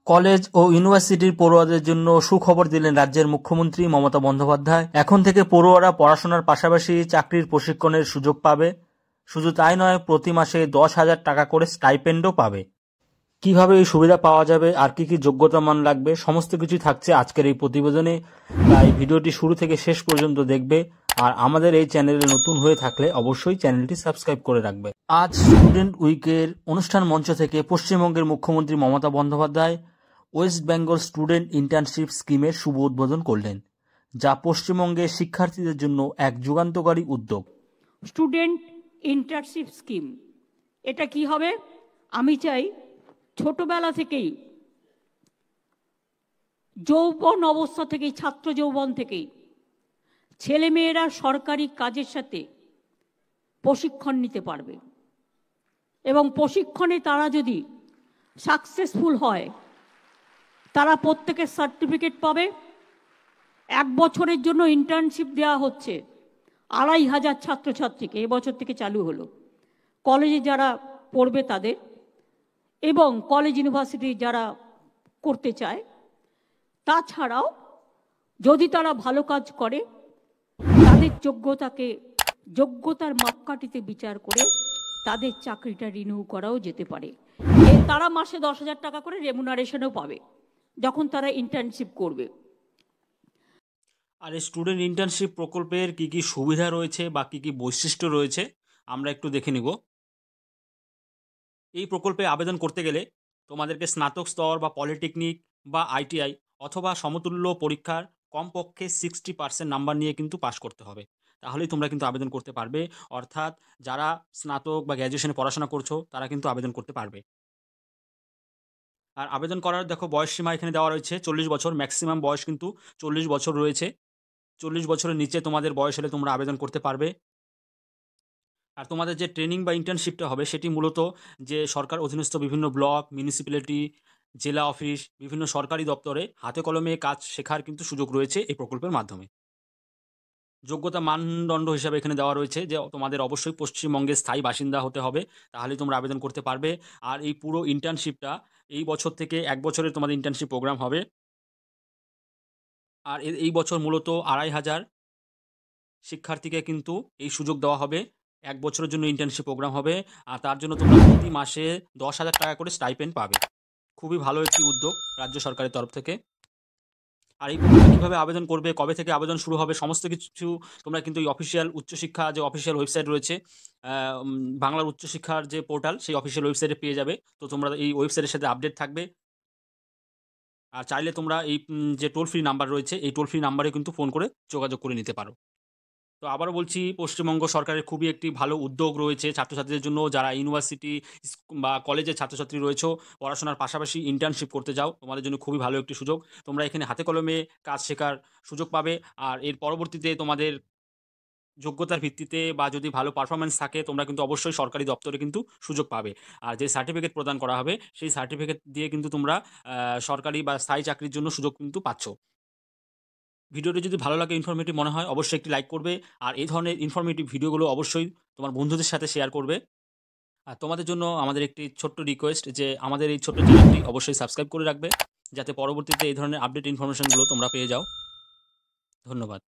College ও ইউনিভার্সিটির পড়ুয়াদের জন্য সুখবর দিলেন রাজ্যের মুখ্যমন্ত্রী মমতা বন্দ্যোপাধ্যায়। এখন থেকে পড়ুয়ারা পড়াশোনার পাশাপাশি চাকরির প্রশিক্ষণের সুযোগ পাবে। শুধু তাই নয়, প্রতি মাসে 10,000 টাকা করে স্টাইপেন্ডও পাবে। কিভাবে এই সুবিধা পাওয়া যাবে আর কি কি যোগ্যতা মান লাগবে, সমস্ত কিছু থাকছে আজকের এই প্রতিবেদনে। তাই ভিডিওটি শুরু থেকে শেষ পর্যন্ত দেখবে। আর আমাদের এই চ্যানেলে নতুন হয়ে থাকলে অবশ্যই চ্যানেলটি সাবস্ক্রাইব করে রাখবে। আজ স্টুডেন্ট উইকের অনুষ্ঠান মঞ্চ থেকে পশ্চিমবঙ্গের মুখ্যমন্ত্রী Mamata Bandyopadhyay West Bengal student internship স্কিমের শুভ উদ্বোধন করলেন, যা পশ্চিমবঙ্গের শিক্ষার্থীদের জন্য এক যুগান্তকারী উদ্যোগ। স্টুডেন্ট ইন্টার্নশিপ স্কিম এটা কি হবে? আমি চাই ছোটবেলা থেকেই, যৌবন অবস্থা থেকেই, ছাত্র যৌবন থেকেই ছেলেমেয়েরা সরকারি কাজের সাথে প্রশিক্ষণ নিতে পারবে এবং প্রশিক্ষণে তারা যদি সাকসেসফুল হয় তারা প্রত্যেকের সার্টিফিকেট পাবে। 1 বছরের জন্য ইন্টার্নশিপ দেওয়া হচ্ছে 2,500 ছাত্রছাত্রীকে, এবছর থেকে চালু হলো। কলেজে যারা পড়বে তাদের এবং কলেজ ইউনিভার্সিটি যারা করতে চায়, তাছাড়াও যদি তারা ভালো কাজ করে তাদের যোগ্যতার মাপকাঠিতে বিচার করে তাদের চাকরিটা রিনিউ করাও যেতে পারে। তারা মাসে 10,000 টাকা করে রেমুনারেশনও পাবে যখন তারা ইন্টার্নশিপ করবে। আর এই স্টুডেন্ট ইন্টার্নশিপ প্রকল্পের কি কি সুবিধা রয়েছে বা কি কি বৈশিষ্ট্য রয়েছে আমরা একটু দেখে নিব। এই প্রকল্পে আবেদন করতে গেলে তোমাদেরকে স্নাতক স্তর বা পলিটেকনিক বা ITI অথবা সমতুল্য পরীক্ষার কমপক্ষে 60% নাম্বার নিয়ে কিন্তু পাশ করতে হবে, তাহলেই তোমরা কিন্তু আবেদন করতে পারবে। অর্থাৎ যারা স্নাতক বা গ্র্যাজুয়েশনে পড়াশোনা করছো তারা কিন্তু আবেদন করতে পারবে। আর আবেদন করার দেখো বয়স সীমা এখানে দেওয়া রয়েছে 40 বছর, ম্যাক্সিমাম বয়স কিন্তু 40 বছর রয়েছে। 40 বছরের নিচে তোমাদের বয়স হলে তোমরা আবেদন করতে পারবে। আর তোমাদের যে ট্রেনিং বা ইন্টার্নশিপটা হবে সেটি মূলত যে সরকার অধীনস্থ বিভিন্ন ব্লক, মিউনিসিপ্যালিটি, জেলা অফিস, বিভিন্ন সরকারি দপ্তরে হাতে কলমে কাজ শেখার কিন্তু সুযোগ রয়েছে এই প্রকল্পের মাধ্যমে। যোগ্যতা মানদণ্ড হিসাবে এখানে দেওয়া রয়েছে যে তোমাদের অবশ্যই পশ্চিমবঙ্গের স্থায়ী বাসিন্দা হতে হবে, তাহলেই তোমরা আবেদন করতে পারবে। আর এই পুরো ইন্টার্নশিপটা এই বছর থেকে 1 বছরের তোমাদের ইন্টার্নশিপ প্রোগ্রাম হবে। আর এই বছর মূলত 2,500 শিক্ষার্থীকে কিন্তু এই সুযোগ দেওয়া হবে। 1 বছরের জন্য ইন্টার্নশিপ প্রোগ্রাম হবে। আর তার জন্য তোমরা প্রতি মাসে 10,000 টাকা করে স্টাইপেন্ড পাবে। খুবই ভালো একটি উদ্যোগ রাজ্য সরকারের তরফ থেকে। আর এই প্রকল্পে কীভাবে আবেদন করবে, কবে থেকে আবেদন শুরু হবে, সমস্ত কিছু তোমরা কিন্তু এই অফিসিয়াল উচ্চশিক্ষা যে অফিসিয়াল ওয়েবসাইট রয়েছে, বাংলার উচ্চশিক্ষার যে পোর্টাল, সেই অফিসিয়াল ওয়েবসাইটে পেয়ে যাবে। তো তোমরা এই ওয়েবসাইটের সাথে আপডেট থাকবে। আর চাইলে তোমরা এই যে টোল ফ্রি নাম্বার রয়েছে, এই টোল ফ্রি নাম্বারে কিন্তু ফোন করে যোগাযোগ করে নিতে পারো। তো আবারও বলছি, পশ্চিমবঙ্গ সরকারের খুবই একটি ভালো উদ্যোগ রয়েছে ছাত্রছাত্রীদের জন্য। যারা ইউনিভার্সিটি বা কলেজের ছাত্রছাত্রী রয়েছে, পড়াশোনার পাশাপাশি ইন্টার্নশিপ করতে যাও, তোমাদের জন্য খুবই ভালো একটি সুযোগ। তোমরা এখানে হাতে কলমে কাজ শেখার সুযোগ পাবে। আর এর পরবর্তীতে তোমাদের যোগ্যতার ভিত্তিতে বা যদি ভালো পারফরমেন্স থাকে তোমরা কিন্তু অবশ্যই সরকারি দপ্তরে কিন্তু সুযোগ পাবে। আর যে সার্টিফিকেট প্রদান করা হবে সেই সার্টিফিকেট দিয়ে কিন্তু তোমরা সরকারি বা স্থায়ী চাকরির জন্য সুযোগ কিন্তু পাচ্ছ। ভিডিওটি যদি ভালো লাগে, ইনফরমেটিভ মনে হয়, অবশ্যই একটি লাইক করবে। আর এই ধরনের ইনফরমেটিভ ভিডিওগুলো অবশ্যই তোমার বন্ধুদের সাথে শেয়ার করবে। আর তোমাদের জন্য আমাদের একটি ছোট্ট রিকোয়েস্ট যে আমাদের এই ছোট্ট চ্যানেলটি অবশ্যই সাবস্ক্রাইব করে রাখবে, যাতে পরবর্তীতে এই ধরনের আপডেট ইনফরমেশনগুলো তোমরা পেয়ে যাও। ধন্যবাদ।